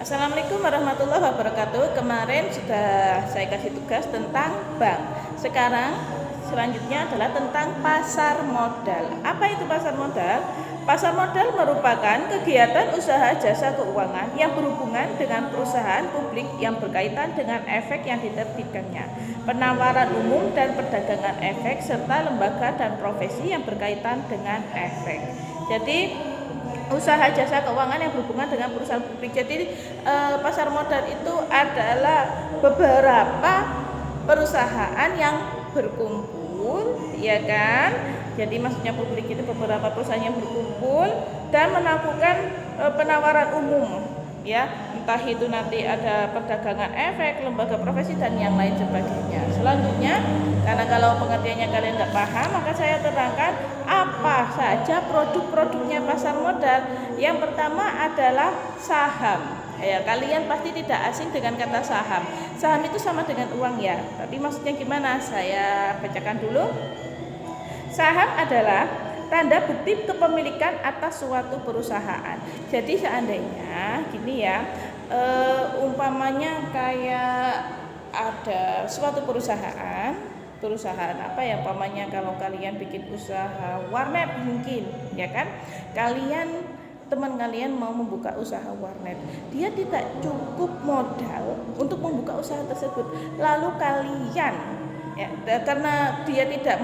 Assalamualaikum warahmatullahi wabarakatuh. Kemarin sudah saya kasih tugas tentang bank. Sekarang selanjutnya adalah tentang pasar modal. Apa itu pasar modal? Pasar modal merupakan kegiatan usaha jasa keuangan yang berhubungan dengan perusahaan publik yang berkaitan dengan efek yang diterbitkannya, penawaran umum dan perdagangan efek, serta lembaga dan profesi yang berkaitan dengan efek. Jadi usaha jasa keuangan yang berhubungan dengan perusahaan publik. Jadi pasar modal itu adalah beberapa perusahaan yang berkumpul, ya kan? Jadi maksudnya publik itu beberapa perusahaan yang berkumpul dan melakukan penawaran umum, ya. Entah itu nanti ada perdagangan efek, lembaga profesi dan yang lain sebagainya. Selanjutnya, karena kalau pengertiannya kalian nggak paham, maka saya terangkan apa saja produk-produknya pasar modal. Yang pertama adalah saham. Ya, kalian pasti tidak asing dengan kata saham. Saham itu sama dengan uang, ya. Tapi maksudnya gimana? Saya bacakan dulu. Saham adalah tanda bukti kepemilikan atas suatu perusahaan. Jadi seandainya gini ya, umpamanya kayak ada suatu perusahaan apa ya, umpamanya kalau kalian bikin usaha warnet mungkin, ya kan? Teman kalian mau membuka usaha warnet, dia tidak cukup modal untuk membuka usaha tersebut. Lalu kalian, ya, karena dia tidak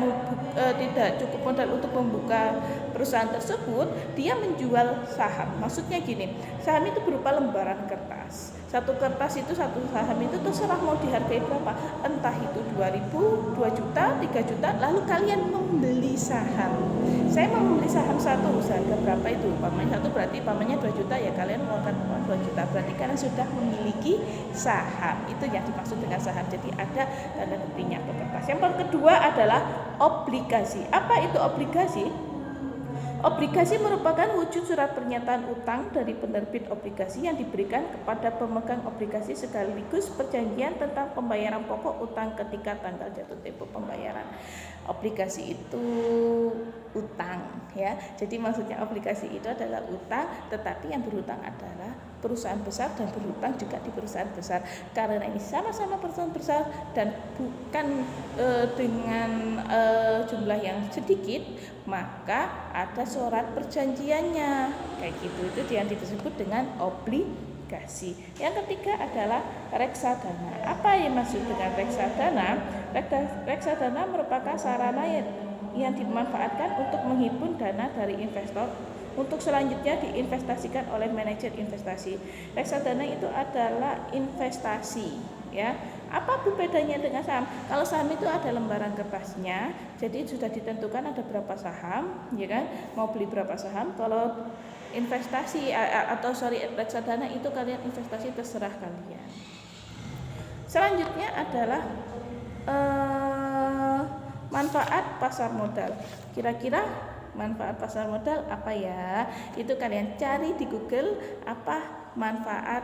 cukup modal untuk membuka perusahaan tersebut, dia menjual saham. Maksudnya gini, saham itu berupa lembaran kertas. Satu kertas itu, satu saham itu terserah mau dihargai berapa, entah itu 2.000, 2 juta, 3 juta. Lalu kalian membeli saham. Saya mau membeli saham satu, harga berapa itu? Umpamanya satu berarti umpamanya 2 juta, ya kalian mengeluarkan uang 2 juta. Berarti kalian sudah memiliki saham. Itu yang dimaksud dengan saham. Jadi ada tanda buktinya ke kertas. Yang kedua adalah obligasi. Apa itu obligasi? Obligasi merupakan wujud surat pernyataan utang dari penerbit obligasi yang diberikan kepada pemegang obligasi sekaligus perjanjian tentang pembayaran pokok utang ketika tanggal jatuh tempo pembayaran. Obligasi itu utang, ya. Jadi maksudnya obligasi itu adalah utang, tetapi yang berhutang adalah perusahaan besar dan berhutang juga di perusahaan besar. Karena ini sama-sama perusahaan besar dan bukan dengan jumlah yang sedikit, maka ada surat perjanjiannya kayak gitu. Itu yang disebut dengan obligasi. Yang ketiga adalah reksadana. Apa yang maksud dengan reksadana? Reksadana merupakan sarana yang dimanfaatkan untuk menghimpun dana dari investor untuk selanjutnya diinvestasikan oleh manajer investasi. Reksadana itu adalah investasi, ya. Apa bedanya dengan saham? Kalau saham itu ada lembaran kertasnya, jadi sudah ditentukan ada berapa saham, ya kan? Mau beli berapa saham. Kalau investasi reksadana itu kalian investasi terserah kalian. Selanjutnya adalah manfaat pasar modal. Kira-kira manfaat pasar modal apa ya? Itu kalian cari di Google apa manfaat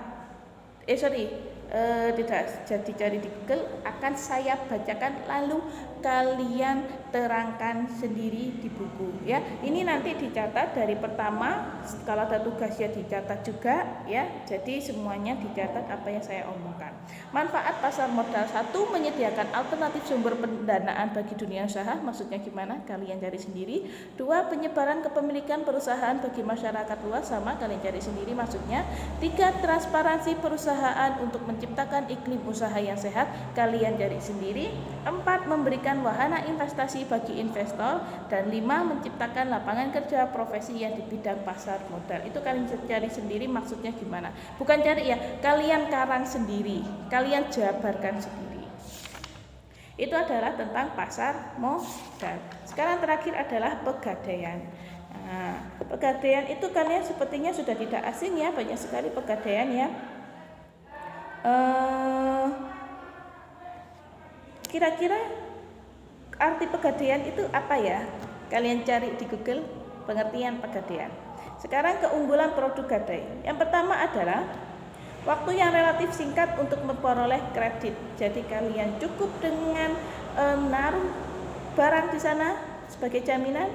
tidak jadi cari di Google, akan saya bacakan lalu kalian terangkan sendiri di buku, ya. Ini nanti dicatat dari pertama, kalau ada tugasnya dicatat juga, ya. Jadi semuanya dicatat apa yang saya omongkan. Manfaat pasar modal: 1. Menyediakan alternatif sumber pendanaan bagi dunia usaha. Maksudnya gimana? Kalian cari sendiri. 2. Penyebaran kepemilikan perusahaan bagi masyarakat luas. Sama, kalian cari sendiri maksudnya. 3. Transparansi perusahaan untuk menciptakan iklim usaha yang sehat. Kalian cari sendiri. 4. Memberikan wahana investasi bagi investor. Dan 5. Menciptakan lapangan kerja profesi yang di bidang pasar modal. Itu kalian cari sendiri maksudnya gimana? Bukan cari ya, kalian karang sendiri, kalian jabarkan sendiri. Itu adalah tentang pasar modal. Sekarang terakhir adalah pegadaian. Nah, pegadaian itu kalian sepertinya sudah tidak asing, ya. Banyak sekali pegadaian, ya. Kira-kira arti pegadaian itu apa ya? Kalian cari di Google pengertian pegadaian. Sekarang keunggulan produk gadai. Yang pertama adalah waktu yang relatif singkat untuk memperoleh kredit. Jadi kalian cukup dengan naruh barang di sana sebagai jaminan,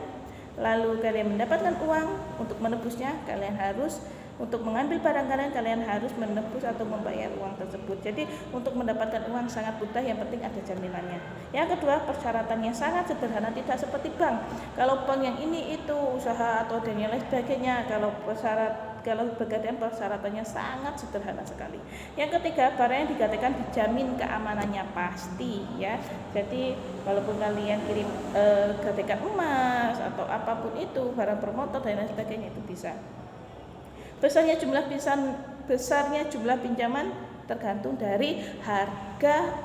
lalu kalian mendapatkan uang. Untuk menebusnya kalian harus Untuk mengambil barang kalian harus menebus atau membayar uang tersebut. Jadi untuk mendapatkan uang sangat mudah, yang penting ada jaminannya. Yang kedua, persyaratannya sangat sederhana, tidak seperti bank. Kalau bank yang ini itu usaha atau dan lain sebagainya, kalau Pegadaian persyaratannya sangat sederhana sekali. Yang ketiga, barang yang digadaikan dijamin keamanannya pasti ya. Jadi walaupun kalian kirim gadaikan emas atau apapun itu, barang bermotor dan lain sebagainya, itu bisa. Besarnya jumlah pinjaman tergantung dari harga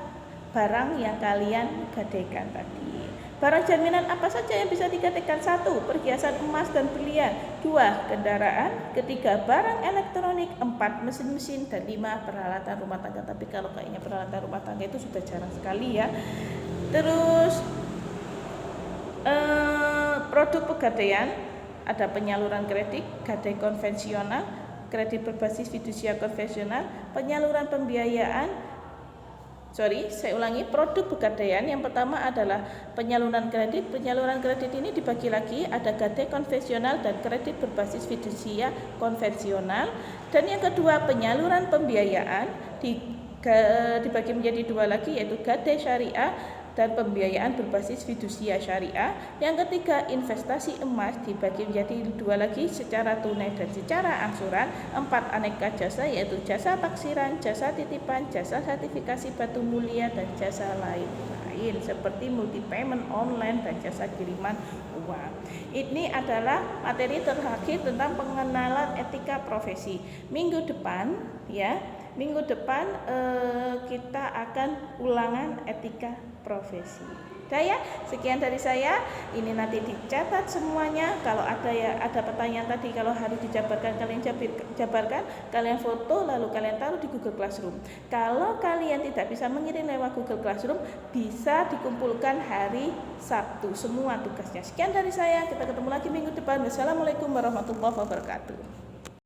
barang yang kalian gadaikan tadi. Barang jaminan apa saja yang bisa digadaikan? 1. Perhiasan emas dan berlian. 2. Kendaraan. 3. Barang elektronik. 4. Mesin-mesin. Dan 5. Peralatan rumah tangga. Tapi kalau kayaknya peralatan rumah tangga itu sudah jarang sekali ya. Terus produk pegadaian, ada penyaluran kredit, gadai konvensional, kredit berbasis fidusia konvensional, penyaluran pembiayaan. Produk pegadaian yang pertama adalah penyaluran kredit. Penyaluran kredit ini dibagi lagi, ada gadai konvensional dan kredit berbasis fidusia konvensional. Dan yang kedua, penyaluran pembiayaan dibagi menjadi 2 lagi, yaitu gadai syariah dan pembiayaan berbasis fidusia syariah. Yang ketiga, investasi emas dibagi menjadi 2 lagi, secara tunai dan secara angsuran. 4. Aneka jasa, yaitu jasa taksiran, jasa titipan, jasa sertifikasi batu mulia, dan jasa lain-lain seperti multi payment online dan jasa kiriman uang. Ini adalah materi terakhir tentang pengenalan etika profesi. Minggu depan kita akan ulangan etika profesi. Ya, sekian dari saya. Ini nanti dicatat semuanya. Kalau ada pertanyaan tadi, kalau harus dijabarkan, kalian jabarkan, kalian foto lalu kalian taruh di Google Classroom. Kalau kalian tidak bisa mengirim lewat Google Classroom, bisa dikumpulkan hari Sabtu semua tugasnya. Sekian dari saya. Kita ketemu lagi minggu depan. Wassalamualaikum warahmatullahi wabarakatuh.